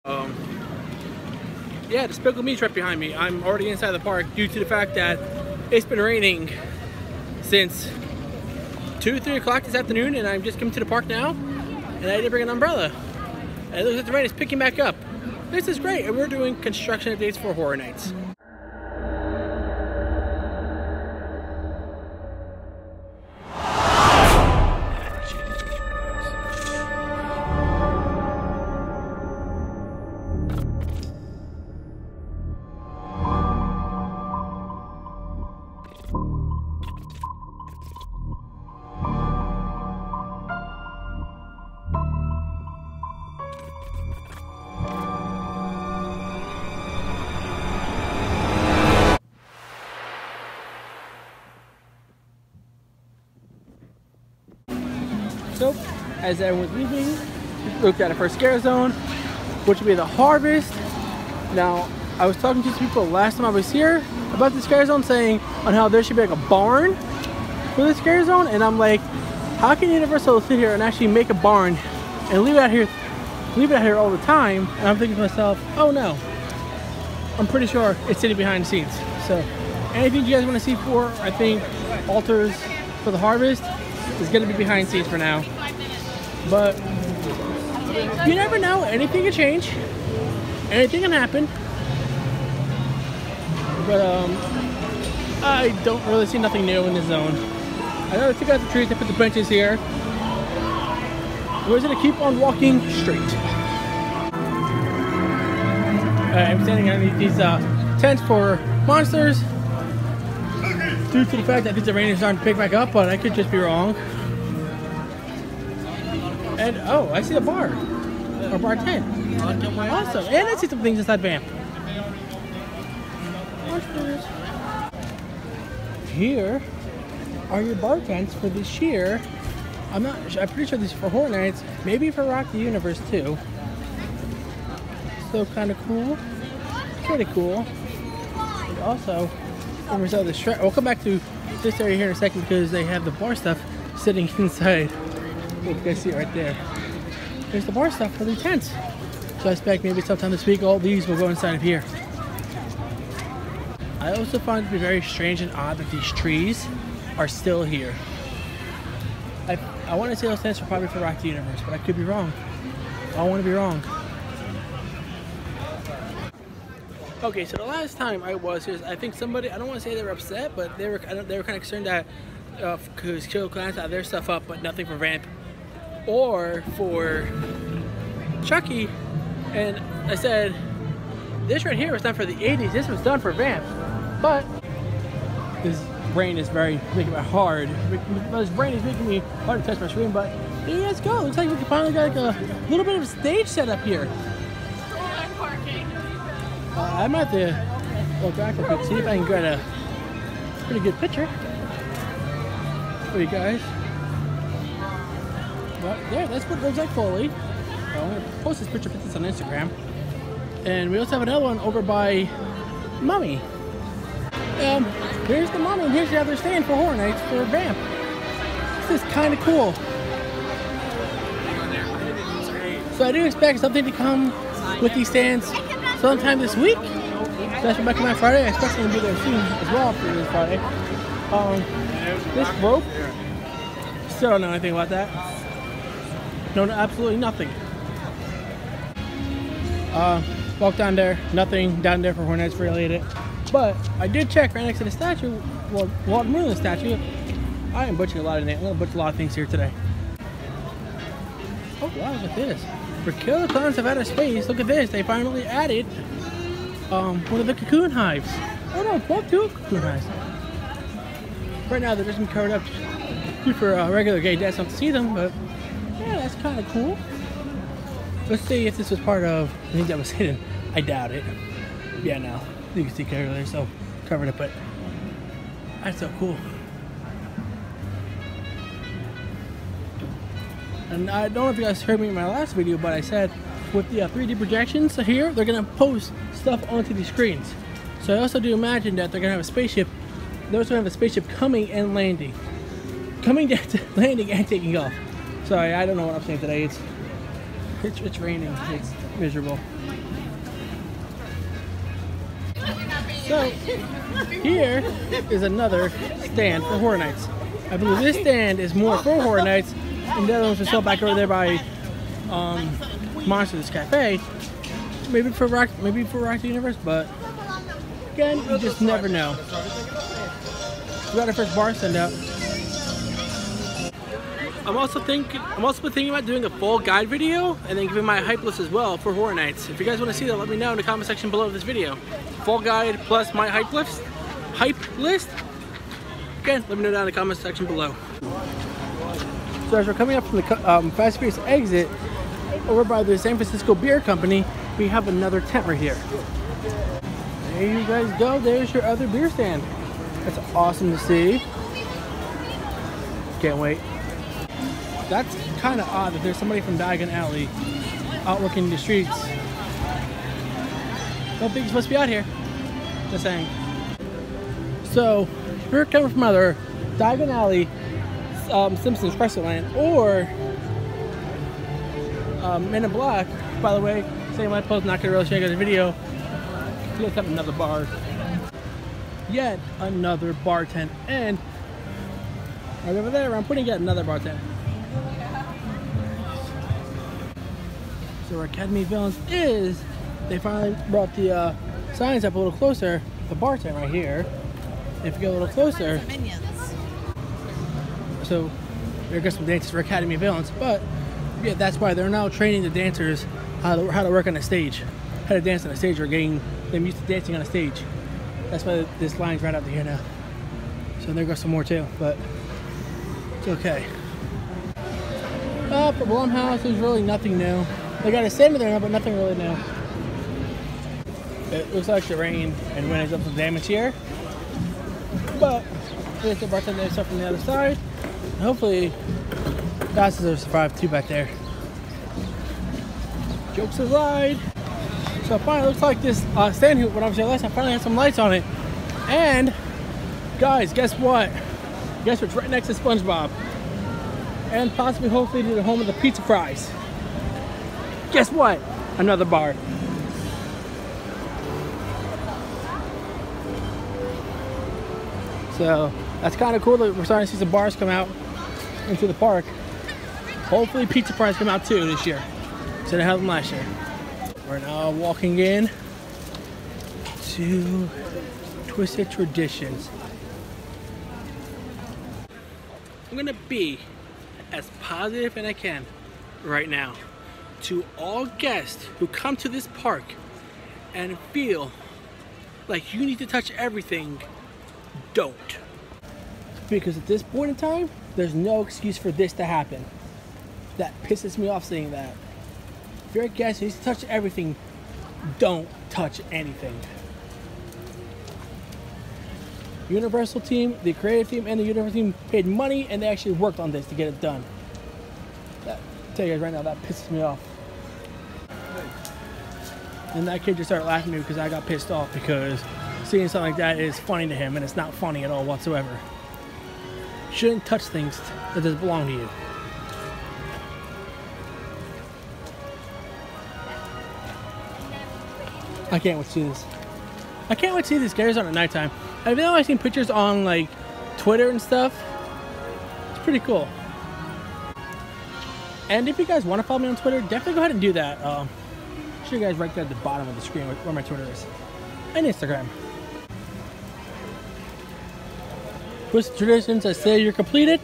Yeah, the Despicable Me's right behind me. I'm already inside the park due to the fact that it's been raining since 2-3 o'clock this afternoon, and I'm just coming to the park now, and I didn't bring an umbrella. And it looks like the rain is picking back up. This is great, and we're doing construction updates for Horror Nights. So, as everyone's leaving, we looked at the first scare zone, which would be the Harvest. Now, I was talking to some people last time I was here about the scare zone, saying on how there should be like a barn for the scare zone, and I'm like, how can Universal sit here and actually make a barn and leave it out here all the time? And I'm thinking to myself, oh no, I'm pretty sure it's sitting behind the scenes. So, anything you guys want to see for, I think, alters for the Harvest is going to be behind the scenes for now. But you never know, anything can change, anything can happen. But I don't really see nothing new in this zone. I know they took out the trees, they put the benches here. We're going to keep on walking straight. I'm standing underneath these tents for monsters, due to the fact that I think the rain is starting to pick back up, but I could just be wrong. And oh, I see a bar, or bar 10. Awesome, and I see some things inside Vamp. Here are your bar tents for this year. I'm pretty sure these are for Horror Nights, maybe for Rock the Universe too. So kind of cool, pretty cool. And also, we'll come back to this area here in a second because they have the bar stuff sitting inside. Look, you guys see it right there. There's the bar stuff for the tents. So I expect maybe sometime this week all these will go inside of here. I also find it to be very strange and odd that these trees are still here. I want to say those tents are probably for Rock the Universe, but I could be wrong. I want to be wrong. Okay, so the last time I was here, I think somebody, I don't want to say they were upset, but they were kind of concerned that because Killer Klowns had their stuff up, but nothing for Vamp or for Chucky. And I said, this right here was done for the 80s. This was done for Vamp, but this rain is making it hard. This rain is making me hard to touch my screen. But here you guys go. Looks like we can finally get like a little bit of a stage set up here. I might have to go back a bit, see if I can get a pretty good picture for you guys. But there, that's what it looks like fully. I'm going to post this picture, put this on Instagram. And we also have another one over by Mummy. Here's the Mummy, and here's the other stand for Horror Nights for Vamp. This is kind of cool. So I do expect something to come with these stands sometime this week. So that's back on Friday. I expect them to be there soon as well for this Friday. This rope, still don't know anything about that. No, absolutely nothing. Walk down there, nothing down there for Horror Nights related. But I did check right next to the statue, well, Walter Merlin's statue. I am butchering a lot of names. I'm going to butcher a lot of things here today. Oh wow, look at this. For Killer Klowns of Outer Space, look at this. They finally added one of the cocoon hives. Oh no, both two cocoon hives. Right now they're just been covered up for regular gay dads not to see them, but yeah, that's kind of cool. Let's see if this was part of the thing that was hidden. I doubt it. Yeah, no. You can see clearly, so covered it, but that's so cool. And I don't know if you guys heard me in my last video, but I said with the 3D projections here, they're gonna post stuff onto these screens. So I also do imagine that they're gonna have a spaceship. They're also gonna have a spaceship coming and landing. Coming down to landing and taking off. Sorry, I don't know what I'm saying today. It's raining. miserable. So, here is another stand for Horror Nights. I believe this stand is more for Horror Nights, and the other ones are still back over there by Monsters Cafe. Maybe for Rock the Universe, but again, you just never know. We got our first bar send out. I'm also thinking about doing a full guide video and then giving my hype list as well for Horror Nights. If you guys want to see that, let me know in the comment section below this video. Full guide plus my hype list. Again, let me know down in the comment section below. So as we're coming up from the Fast and Furious exit over by the San Francisco Beer Company, we have another tent right here. There you guys go. There's your other beer stand. That's awesome to see. Can't wait. That's kind of odd that there's somebody from Diagon Alley out working the streets. Don't think you're supposed to be out here. Just saying. So, if you're coming from either Diagon Alley, Simpsons Restaurant, or Men in Black, by the way, same light post, not gonna really show you guys the video. Let's have another bar. Yet another bar tent, and right over there, I'm putting yet another bar tent. So our Academy of Villains is, they finally brought the signs up a little closer. The bar tent right here. If you get a little closer, so there goes some dancers for Academy of Villains. But yeah, that's why they're now training the dancers how to work on the stage, how to dance on the stage. We're getting them used to dancing on the stage. That's why this line's right out to here now. So there goes some more too, but it's okay. For Blumhouse, there's really nothing new. They got a stand there now, but nothing really new. It looks like the rain and wind has done some damage here. But there's the bartender stuff from the other side. And hopefully, Fastest will survive too back there. Jokes aside. So finally, looks like this stand here, when I was here last time, finally had some lights on it. And guys, guess what? Guess what's right next to SpongeBob? And possibly, hopefully, to the home of the pizza fries. Guess what? Another bar. So that's kind of cool that we're starting to see some bars come out into the park. Hopefully pizza fries come out too this year, instead of having them last year. We're now walking in to Twisted Traditions. I'm gonna be as positive as I can right now to all guests who come to this park and feel like you need to touch everything. Don't. Because at this point in time, there's no excuse for this to happen. That pisses me off saying that. If you're a guest who needs to touch everything, don't touch anything. Universal team, the creative team, and the Universal team paid money and they actually worked on this to get it done. I'll tell you guys right now, that pisses me off. And that kid just started laughing at me because I got pissed off because seeing something like that is funny to him and it's not funny at all whatsoever. You shouldn't touch things that doesn't belong to you. I can't wait to see this. I can't wait to see these Scare Zone at nighttime. I've only seen pictures on like Twitter and stuff. It's pretty cool. And if you guys want to follow me on Twitter, definitely go ahead and do that. I'll show you guys right there at the bottom of the screen where my Twitter is. And Instagram. Twisted Traditions, I say you're completed.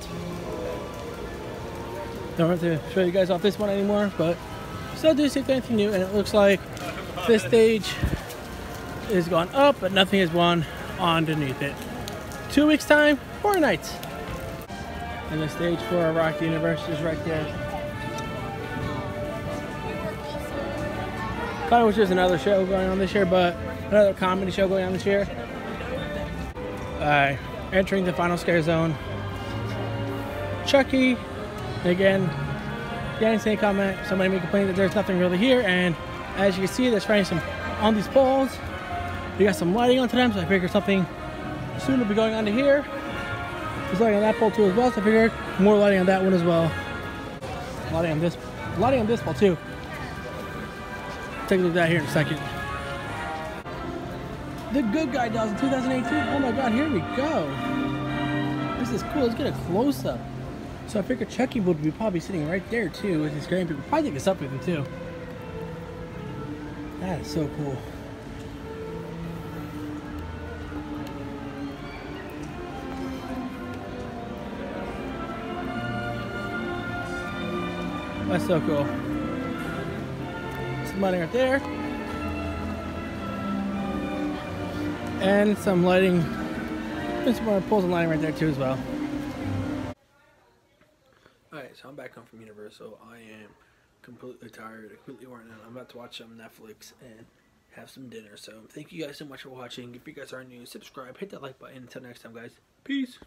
Don't have to show you guys off this one anymore, but still do see if anything new. And it looks like this stage is gone up, but nothing has gone underneath it. 2 weeks time, Horror Nights. And the stage for Rock the Universe is right there. Kind of wish there's another show going on this year, but another comedy show going on this year. Entering the final Scare Zone. Chucky. Again, same comment. Somebody may complain that there's nothing really here, and as you can see, there's finally some on these poles. We got some lighting onto them, so I figured something soon will be going on to here. There's lighting on that pole too as well, so I figured more lighting on that one as well. Lighting on this pole too. take a look at that here in a second. The Good Guy dolls in 2018. Oh my god, here we go. This is cool. Let's get a close-up. So I figured Chucky would be probably sitting right there too with his grandpa. Probably take this up with him too. That is so cool. That's so cool. Some lighting right there. And some lighting. And some more poles and lighting right there too as well. Alright, so I'm back home from Universal. I am completely tired, completely worn out. I'm about to watch some Netflix and have some dinner. So thank you guys so much for watching. If you guys are new, subscribe, hit that like button. Until next time, guys. Peace.